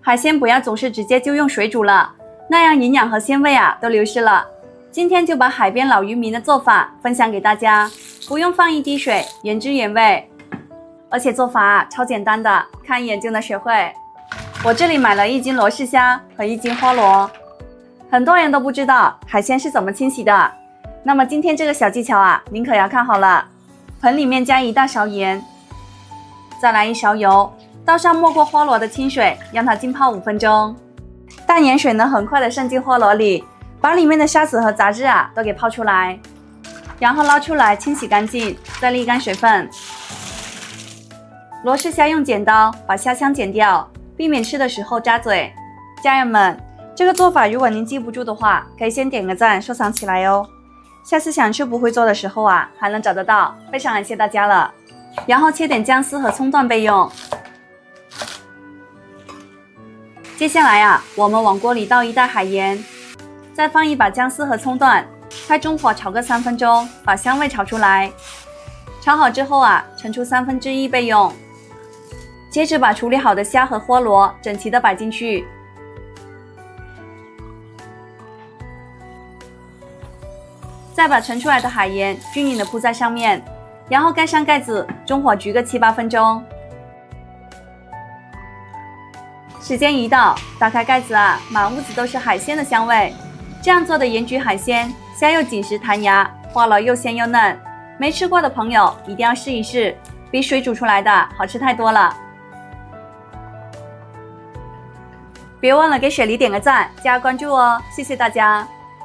海鲜不要总是直接就用水煮了，那样营养和鲜味都流失了。今天就把海边老渔民的做法分享给大家，不用放一滴水，原汁原味，而且做法超简单的，看一眼就能学会。我这里买了1斤罗氏虾和1斤花螺。很多人都不知道海鲜是怎么清洗的，那么今天这个小技巧您可要看好了。盆里面加1大勺盐，再来1勺油，倒上没过花螺的清水，让它浸泡5分钟。淡盐水能很快的渗进花螺里，把里面的沙子和杂质都给泡出来，然后捞出来清洗干净，再沥干水分。罗氏虾用剪刀把虾腔剪掉，避免吃的时候扎嘴。家人们，这个做法如果您记不住的话，可以先点个赞收藏起来哦。下次想吃不会做的时候还能找得到，非常感谢大家了。然后切点姜丝和葱段备用。接下来我们往锅里倒1袋海盐，再放一把姜丝和葱段，开中火炒个3分钟，把香味炒出来。炒好之后盛出1/3备用。接着把处理好的虾和花螺整齐的摆进去，再把盛出来的海盐均匀的铺在上面，然后盖上盖子，中火焗个7、8分钟。时间一到，打开盖子满屋子都是海鲜的香味。这样做的盐焗海鲜，虾又紧实弹牙，花螺又鲜又嫩，没吃过的朋友一定要试一试，比水煮出来的好吃太多了。别忘了给雪梨点个赞，加关注哦，谢谢大家。